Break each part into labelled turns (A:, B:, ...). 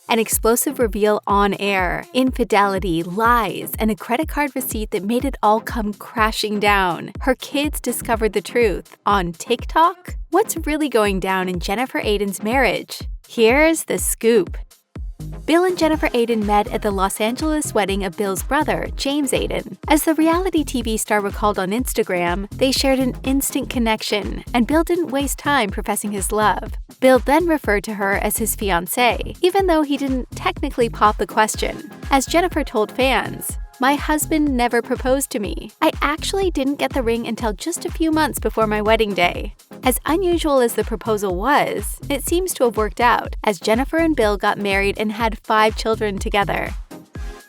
A: An explosive reveal on air, infidelity, lies, and a credit card receipt that made it all come crashing down. Her kids discovered the truth on TikTok? What's really going down in Jennifer Aydin's marriage? Here's the scoop. Bill and Jennifer Aydin met at the Los Angeles wedding of Bill's brother, James Aydin. As the reality TV star recalled on Instagram, they shared an instant connection, and Bill didn't waste time professing his love. Bill then referred to her as his fiancée, even though he didn't technically pop the question. As Jennifer told fans, "My husband never proposed to me. I actually didn't get the ring until just a few months before my wedding day." As unusual as the proposal was, it seems to have worked out, as Jennifer and Bill got married and had 5 children together.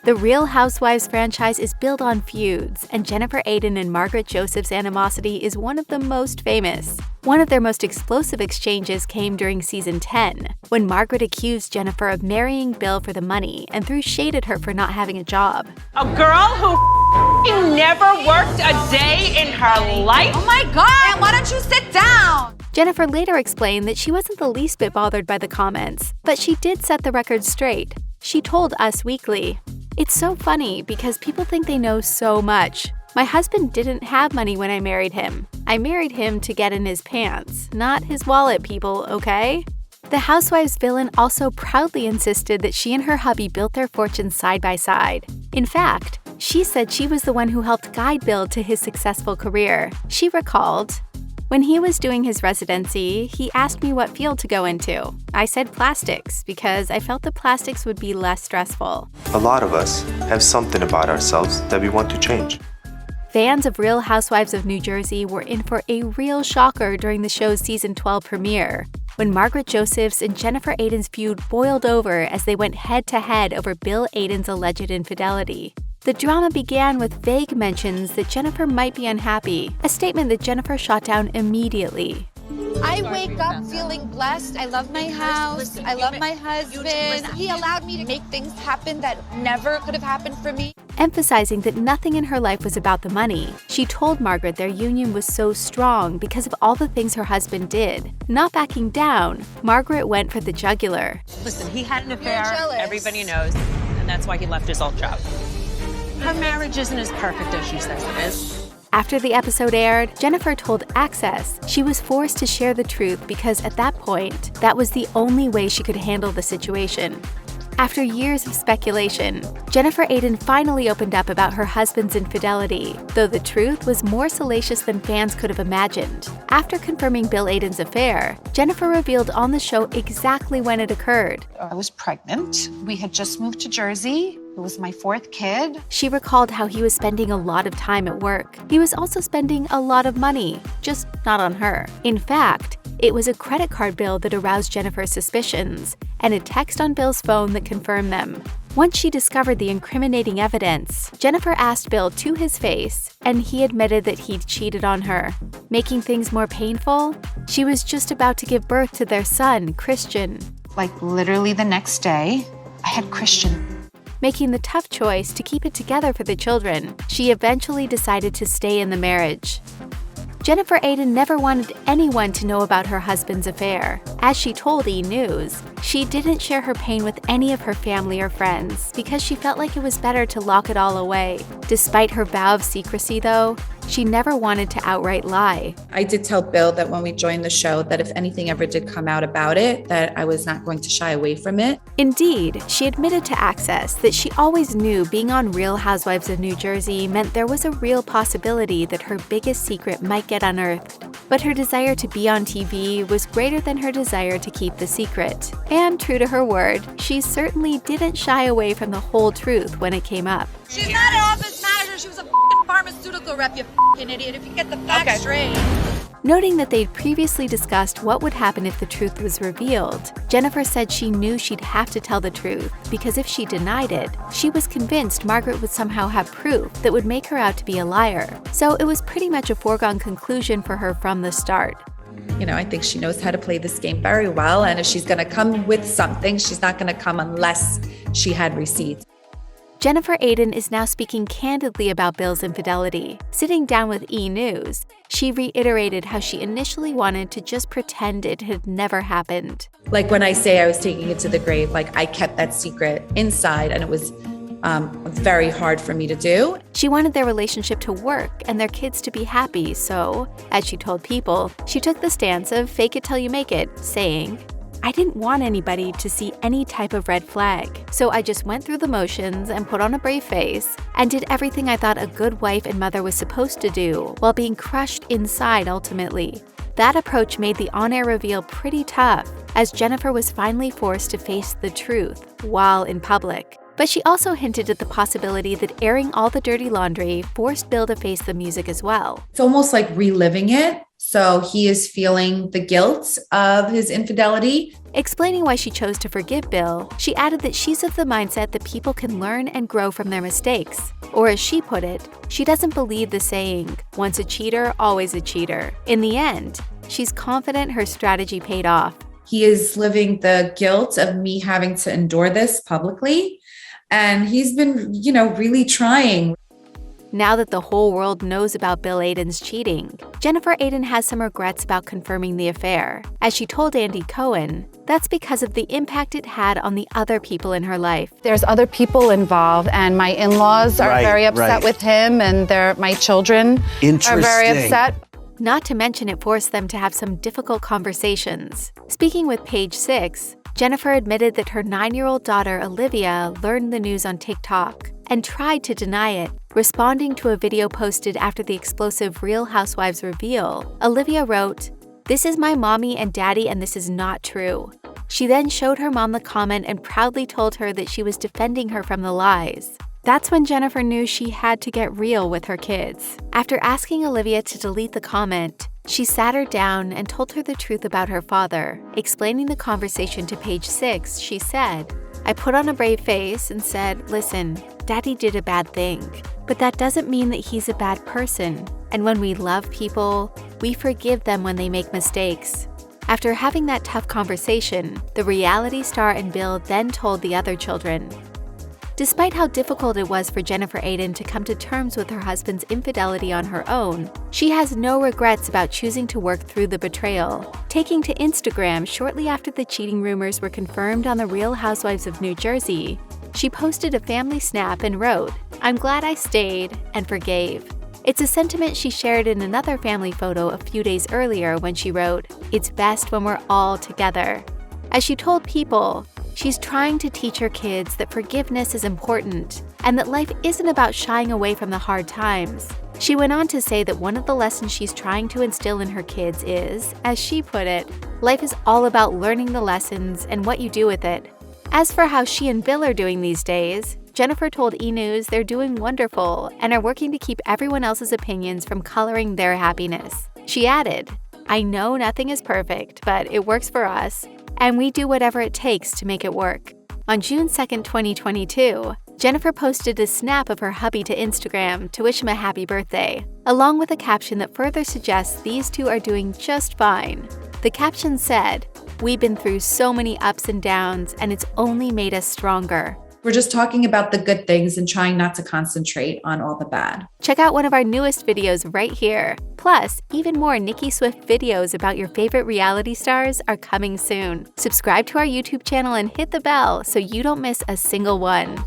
A: The Real Housewives franchise is built on feuds, and Jennifer Aydin and Margaret Joseph's animosity is one of the most famous. One of their most explosive exchanges came during season 10, when Margaret accused Jennifer of marrying Bill for the money and threw shade at her for not having a job.
B: A girl who never worked a day in her life?
C: Oh my God, why don't you sit down?
A: Jennifer later explained that she wasn't the least bit bothered by the comments, but she did set the record straight. She told Us Weekly, "It's so funny because people think they know so much. My husband didn't have money when I married him. I married him to get in his pants, not his wallet, people, okay?" The Housewives villain also proudly insisted that she and her hubby built their fortunes side by side. In fact, she said she was the one who helped guide Bill to his successful career. She recalled, "When he was doing his residency, he asked me what field to go into. I said plastics because I felt the plastics would be less stressful."
D: A lot of us have something about ourselves that we want to change.
A: Fans of Real Housewives of New Jersey were in for a real shocker during the show's season 12 premiere, when Margaret Joseph's and Jennifer Aydin's feud boiled over as they went head-to-head over Bill Aydin's alleged infidelity. The drama began with vague mentions that Jennifer might be unhappy, a statement that Jennifer shot down immediately.
C: I wake up feeling blessed. I love my house. I love my husband. He allowed me to make things happen that never could have happened for me.
A: Emphasizing that nothing in her life was about the money, she told Margaret their union was so strong because of all the things her husband did. Not backing down, Margaret went for the jugular.
B: Listen, he had an affair, everybody knows, and that's why he left his old job. Her marriage isn't as perfect as she says it is.
A: After the episode aired, Jennifer told Access she was forced to share the truth because at that point, that was the only way she could handle the situation. After years of speculation, Jennifer Aydin finally opened up about her husband's infidelity, though the truth was more salacious than fans could have imagined. After confirming Bill Aydin's affair, Jennifer revealed on the show exactly when it occurred.
E: I was pregnant. We had just moved to Jersey. It was my 4th kid.
A: She recalled how he was spending a lot of time at work. He was also spending a lot of money, just not on her. In fact, it was a credit card bill that aroused Jennifer's suspicions, and a text on Bill's phone that confirmed them. Once she discovered the incriminating evidence, Jennifer asked Bill to his face, and he admitted that he'd cheated on her. Making things more painful, she was just about to give birth to their son, Christian.
E: Like literally the next day, I had Christian.
A: Making the tough choice to keep it together for the children, she eventually decided to stay in the marriage. Jennifer Aydin never wanted anyone to know about her husband's affair. As she told E! News, she didn't share her pain with any of her family or friends because she felt like it was better to lock it all away. Despite her vow of secrecy, though, she never wanted to outright lie.
F: I did tell Bill that when we joined the show that if anything ever did come out about it, that I was not going to shy away from it.
A: Indeed, she admitted to Access that she always knew being on Real Housewives of New Jersey meant there was a real possibility that her biggest secret might get unearthed. But her desire to be on TV was greater than her desire to keep the secret. And true to her word, she certainly didn't shy away from the whole truth when it came up.
C: She's not an office manager. She was a pharmaceutical rep, you idiot, if you get the facts straight.
A: Noting that they'd previously discussed what would happen if the truth was revealed, Jennifer said she knew she'd have to tell the truth because if she denied it, she was convinced Margaret would somehow have proof that would make her out to be a liar. So it was pretty much a foregone conclusion for her from the start.
F: You know, I think she knows how to play this game very well, and if she's going to come with something, she's not going to come unless she had receipts.
A: Jennifer Aydin is now speaking candidly about Bill's infidelity. Sitting down with E! News, she reiterated how she initially wanted to just pretend it had never happened.
F: Like when I say I was taking it to the grave, like I kept that secret inside and it was very hard for me to do.
A: She wanted their relationship to work and their kids to be happy, so, as she told People, she took the stance of fake it till you make it, saying, "I didn't want anybody to see any type of red flag, so I just went through the motions and put on a brave face and did everything I thought a good wife and mother was supposed to do while being crushed inside ultimately." That approach made the on-air reveal pretty tough, as Jennifer was finally forced to face the truth while in public. But she also hinted at the possibility that airing all the dirty laundry forced Bill to face the music as well.
F: It's almost like reliving it. So he is feeling the guilt of his infidelity.
A: Explaining why she chose to forgive Bill, she added that she's of the mindset that people can learn and grow from their mistakes. Or as she put it, she doesn't believe the saying, "Once a cheater, always a cheater." In the end, she's confident her strategy paid off.
F: He is living the guilt of me having to endure this publicly. And he's been, really trying.
A: Now that the whole world knows about Bill Aydin's cheating, Jennifer Aydin has some regrets about confirming the affair. As she told Andy Cohen, that's because of the impact it had on the other people in her life.
E: There's other people involved, and my in-laws are very upset with him, and my children are very upset.
A: Not to mention it forced them to have some difficult conversations. Speaking with Page 6, Jennifer admitted that her 9-year-old daughter, Olivia, learned the news on TikTok and tried to deny it. Responding to a video posted after the explosive Real Housewives reveal, Olivia wrote, "This is my mommy and daddy and this is not true." She then showed her mom the comment and proudly told her that she was defending her from the lies. That's when Jennifer knew she had to get real with her kids. After asking Olivia to delete the comment, she sat her down and told her the truth about her father. Explaining the conversation to Page 6, she said, "I put on a brave face and said, 'Listen, Daddy did a bad thing, but that doesn't mean that he's a bad person. And when we love people, we forgive them when they make mistakes.'" After having that tough conversation, the reality star and Bill then told the other children. Despite how difficult it was for Jennifer Aydin to come to terms with her husband's infidelity on her own, she has no regrets about choosing to work through the betrayal. Taking to Instagram shortly after the cheating rumors were confirmed on the Real Housewives of New Jersey, she posted a family snap and wrote, "I'm glad I stayed and forgave." It's a sentiment she shared in another family photo a few days earlier when she wrote, "It's best when we're all together." As she told People, she's trying to teach her kids that forgiveness is important and that life isn't about shying away from the hard times. She went on to say that one of the lessons she's trying to instill in her kids is, as she put it, life is all about learning the lessons and what you do with it. As for how she and Bill are doing these days, Jennifer told E! News they're doing wonderful and are working to keep everyone else's opinions from coloring their happiness. She added, "I know nothing is perfect, but it works for us, and we do whatever it takes to make it work." On June 2nd, 2022, Jennifer posted a snap of her hubby to Instagram to wish him a happy birthday, along with a caption that further suggests these two are doing just fine. The caption said, "We've been through so many ups and downs, and it's only made us stronger."
F: We're just talking about the good things and trying not to concentrate on all the bad.
A: Check out one of our newest videos right here. Plus, even more Nicki Swift videos about your favorite reality stars are coming soon. Subscribe to our YouTube channel and hit the bell so you don't miss a single one.